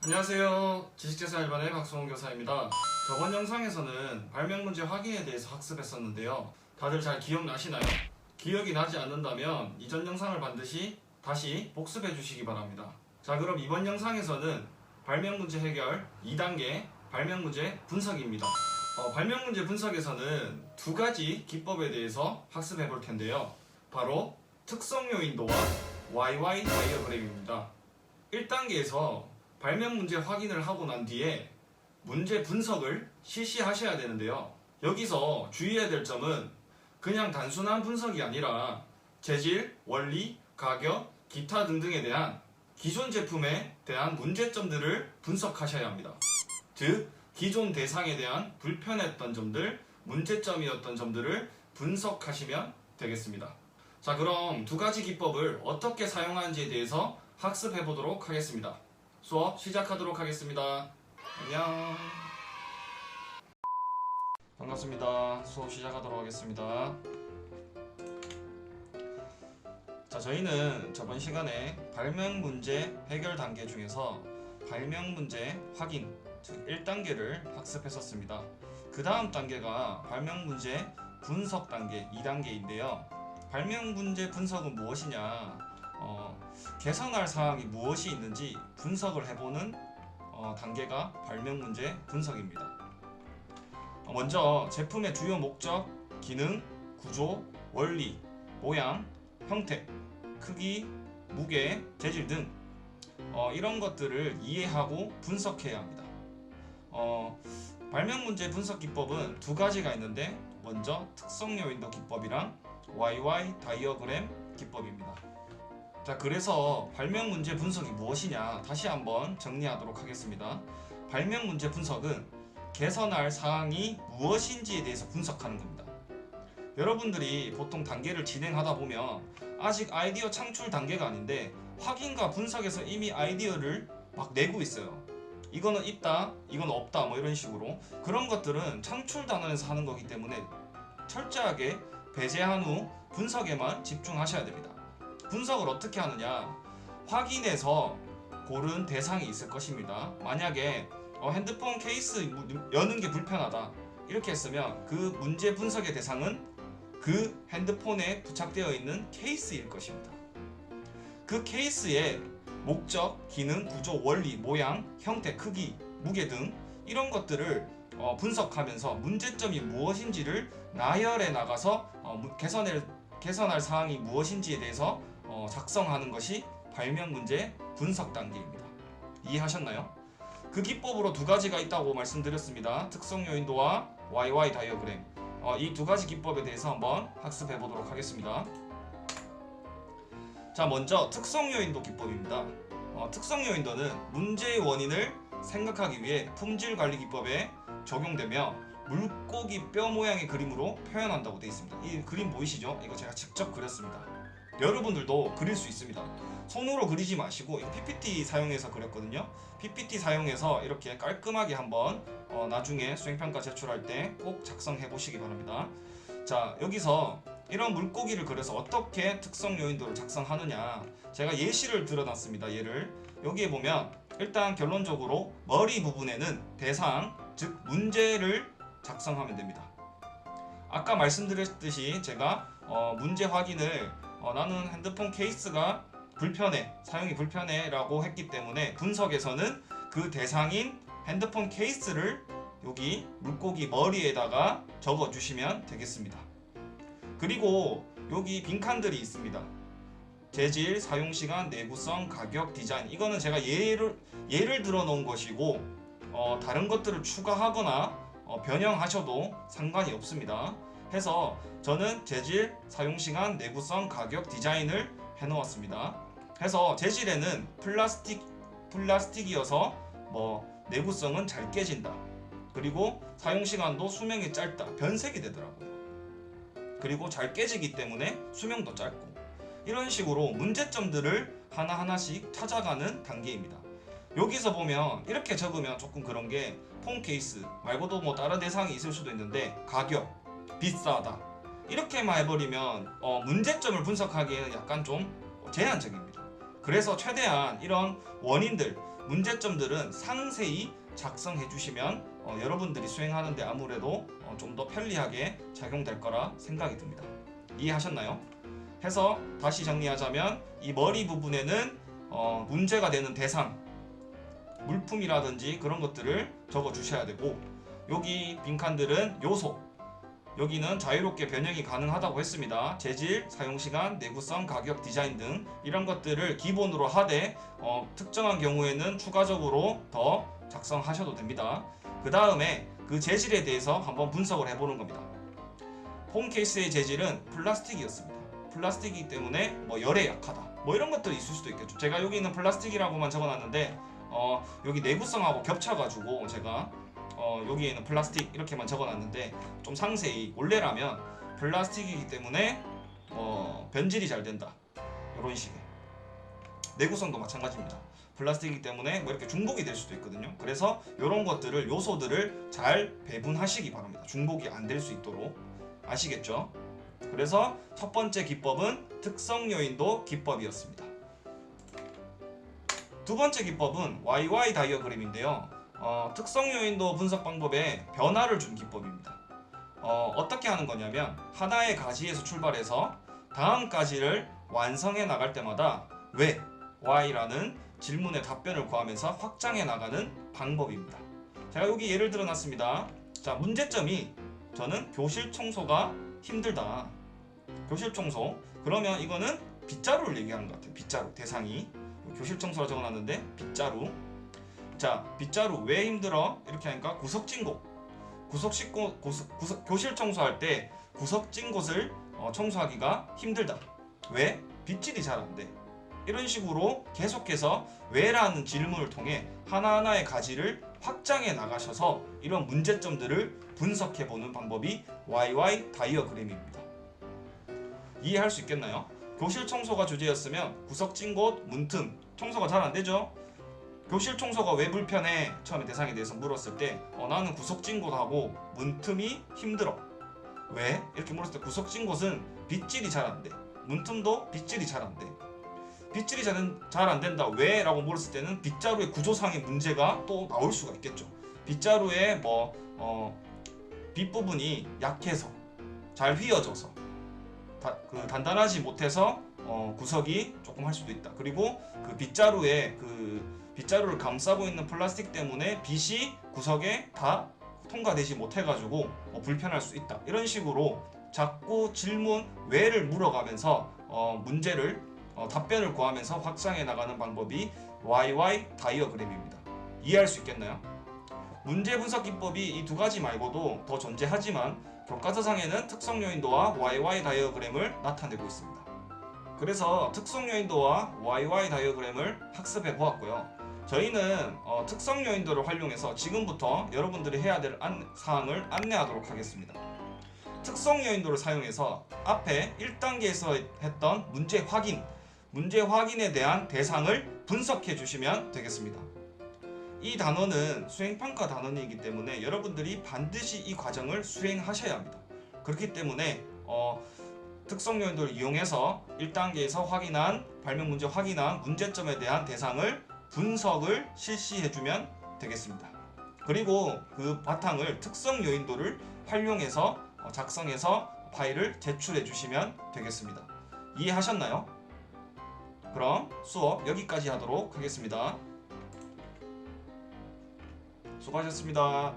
안녕하세요. 지식재산 일반의 박수홍 교사입니다. 저번 영상에서는 발명문제 확인에 대해서 학습했었는데요. 다들 잘 기억나시나요? 기억이 나지 않는다면 이전 영상을 반드시 다시 복습해 주시기 바랍니다. 자, 그럼 이번 영상에서는 발명문제 해결 2단계 발명문제 분석입니다. 발명문제 분석에서는 두 가지 기법에 대해서 학습해 볼 텐데요. 바로 특성 요인도와 YY 다이어그램입니다. 1단계에서 발명 문제 확인을 하고 난 뒤에 문제 분석을 실시하셔야 되는데요. 여기서 주의해야 될 점은 그냥 단순한 분석이 아니라 재질, 원리, 가격, 기타 등등에 대한 기존 제품에 대한 문제점들을 분석하셔야 합니다. 즉, 기존 대상에 대한 불편했던 점들, 문제점이었던 점들을 분석하시면 되겠습니다. 자, 그럼 두 가지 기법을 어떻게 사용하는지에 대해서 학습해 보도록 하겠습니다. 수업 시작하도록 하겠습니다. 안녕. 반갑습니다. 수업 시작하도록 하겠습니다. 자, 저희는 저번 시간에 발명 문제 해결 단계 중에서 발명 문제 확인, 즉 1단계를 학습했었습니다. 그 다음 단계가 발명 문제 분석 단계 2단계인데요. 발명 문제 분석은 무엇이냐? 개선할 사항이 무엇이 있는지 분석을 해보는 단계가 발명 문제 분석입니다. 먼저 제품의 주요 목적, 기능, 구조, 원리, 모양, 형태, 크기, 무게, 재질 등 이런 것들을 이해하고 분석해야 합니다. 발명 문제 분석 기법은 두 가지가 있는데 먼저 특성 요인도 기법이랑 YY 다이어그램 기법입니다. 자, 그래서 발명 문제 분석이 무엇이냐 다시 한번 정리하도록 하겠습니다. 발명 문제 분석은 개선할 사항이 무엇인지에 대해서 분석하는 겁니다. 여러분들이 보통 단계를 진행하다 보면 아직 아이디어 창출 단계가 아닌데 확인과 분석에서 이미 아이디어를 막 내고 있어요. 이거는 있다, 이건 없다, 뭐 이런 식으로. 그런 것들은 창출 단원에서 하는 거기 때문에 철저하게 배제한 후 분석에만 집중하셔야 됩니다. 분석을 어떻게 하느냐? 확인해서 고른 대상이 있을 것입니다. 만약에 핸드폰 케이스 여는 게 불편하다 이렇게 했으면 그 문제 분석의 대상은 그 핸드폰에 부착되어 있는 케이스일 것입니다. 그 케이스의 목적, 기능, 구조, 원리, 모양, 형태, 크기, 무게 등 이런 것들을 분석하면서 문제점이 무엇인지를 나열해 나가서 개선할 사항이 무엇인지에 대해서 작성하는 것이 발명 문제 분석 단계입니다. 이해하셨나요? 그 기법으로 두 가지가 있다고 말씀드렸습니다. 특성 요인도와 YY 다이어그램. 이 두 가지 기법에 대해서 한번 학습해 보도록 하겠습니다. 자, 먼저 특성 요인도 기법입니다. 특성 요인도는 문제의 원인을 생각하기 위해 품질 관리 기법에 적용되며 물고기 뼈 모양의 그림으로 표현한다고 되어 있습니다. 이 그림 보이시죠? 이거 제가 직접 그렸습니다. 여러분들도 그릴 수 있습니다. 손으로 그리지 마시고 이거 PPT 사용해서 그렸거든요. PPT 사용해서 이렇게 깔끔하게 한번 나중에 수행평가 제출할 때 꼭 작성해 보시기 바랍니다. 자, 여기서 이런 물고기를 그려서 어떻게 특성 요인도를 작성하느냐, 제가 예시를 들어놨습니다. 예를 여기에 보면 일단 결론적으로 머리 부분에는 대상, 즉 문제를 작성하면 됩니다. 아까 말씀드렸듯이 제가 문제 확인을 나는 핸드폰 케이스가 불편해, 사용이 불편해 라고 했기 때문에 분석에서는 그 대상인 핸드폰 케이스를 여기 물고기 머리에다가 적어주시면 되겠습니다. 그리고 여기 빈칸들이 있습니다. 재질, 사용시간, 내구성, 가격, 디자인. 이거는 제가 예를 들어 놓은 것이고 다른 것들을 추가하거나 변형하셔도 상관이 없습니다. 해서 저는 재질, 사용시간, 내구성, 가격, 디자인을 해놓았습니다. 해서 재질에는 플라스틱이어서 내구성은 잘 깨진다. 그리고 사용시간도 수명이 짧다. 변색이 되더라고요. 그리고 잘 깨지기 때문에 수명도 짧고. 이런 식으로 문제점들을 하나하나씩 찾아가는 단계입니다. 여기서 보면 이렇게 적으면 조금 그런 게 폰 케이스 말고도 다른 대상이 있을 수도 있는데 가격, 비싸다 이렇게만 해버리면 문제점을 분석하기에는 약간 좀 제한적입니다. 그래서 최대한 이런 원인들, 문제점들은 상세히 작성해 주시면 여러분들이 수행하는데 아무래도 좀 더 편리하게 작용될 거라 생각이 듭니다. 이해하셨나요? 해서 다시 정리하자면 이 머리 부분에는 문제가 되는 대상, 물품이라든지 그런 것들을 적어 주셔야 되고, 여기 빈칸들은 요소, 여기는 자유롭게 변형이 가능하다고 했습니다. 재질, 사용시간, 내구성, 가격, 디자인 등 이런 것들을 기본으로 하되 특정한 경우에는 추가적으로 더 작성하셔도 됩니다. 그 다음에 그 재질에 대해서 한번 분석을 해보는 겁니다. 폰 케이스의 재질은 플라스틱이었습니다. 플라스틱이기 때문에 열에 약하다, 이런 것들이 있을 수도 있겠죠. 제가 여기 있는 플라스틱이라고만 적어놨는데 여기 내구성하고 겹쳐가지고 제가 여기에는 플라스틱 이렇게만 적어놨는데, 좀 상세히 원래라면 플라스틱이기 때문에 변질이 잘 된다, 이런 식의. 내구성도 마찬가지입니다. 플라스틱이기 때문에 이렇게 중복이 될 수도 있거든요. 그래서 이런 것들을, 요소들을 잘 배분하시기 바랍니다. 중복이 안 될 수 있도록. 아시겠죠? 그래서 첫 번째 기법은 특성요인도 기법이었습니다. 두 번째 기법은 YY 다이어그램인데요. 특성요인도 분석 방법에 변화를 준 기법입니다. 어떻게 하는 거냐면, 하나의 가지에서 출발해서 다음 가지를 완성해 나갈 때마다 왜? Y라는 질문에 답변을 구하면서 확장해 나가는 방법입니다. 제가 여기 예를 들어 놨습니다. 자, 문제점이 저는 교실 청소가 힘들다. 교실 청소. 그러면 이거는 빗자루를 얘기하는 것 같아요. 빗자루. 대상이 교실 청소라 적어놨는데 빗자루. 자, 빗자루 왜 힘들어? 이렇게 하니까 구석진 곳. 교실 청소할 때 구석진 곳을 청소하기가 힘들다. 왜? 빗질이 잘 안 돼. 이런 식으로 계속해서 왜라는 질문을 통해 하나하나의 가지를 확장해 나가셔서 이런 문제점들을 분석해 보는 방법이 YY 다이어그램입니다. 이해할 수 있겠나요? 교실 청소가 주제였으면 구석진 곳, 문틈, 청소가 잘 안 되죠? 교실 청소가 왜 불편해? 처음에 대상에 대해서 물었을 때 나는 구석진 곳하고 문틈이 힘들어. 왜? 이렇게 물었을 때 구석진 곳은 빗질이 잘 안 돼. 문틈도 빗질이 잘 안 돼. 빗질이 잘 안 된다. 왜? 라고 물었을 때는 빗자루의 구조상의 문제가 또 나올 수가 있겠죠. 빗자루의 빗부분이 약해서, 잘 휘어져서, 단단하지 못해서 구석이 조금 할 수도 있다. 그리고 그 빗자루를 감싸고 있는 플라스틱 때문에 빛이 구석에 다 통과되지 못해가지고 불편할 수 있다. 이런 식으로 자꾸 질문 왜를 물어가면서 문제를 답변을 구하면서 확장해 나가는 방법이 YY 다이어그램입니다. 이해할 수 있겠나요? 문제 분석 기법이 이 두 가지 말고도 더 존재하지만 교과서상에는 특성 요인도와 YY 다이어그램을 나타내고 있습니다. 그래서 특성 요인도와 YY 다이어그램을 학습해 보았고요. 저희는 특성 요인도를 활용해서 지금부터 여러분들이 해야 될 사항을 안내하도록 하겠습니다. 특성 요인도를 사용해서 앞에 1단계에서 했던 문제 확인에 대한 대상을 분석해 주시면 되겠습니다. 이 단원은 수행평가 단원이기 때문에 여러분들이 반드시 이 과정을 수행하셔야 합니다. 그렇기 때문에 특성 요인도를 이용해서 1단계에서 발명 문제 확인한 문제점에 대한 대상을 분석을 실시해 주면 되겠습니다. 그리고 그 바탕을 특성 요인도를 활용해서 작성해서 파일을 제출해 주시면 되겠습니다. 이해하셨나요? 그럼 수업 여기까지 하도록 하겠습니다. 수고하셨습니다.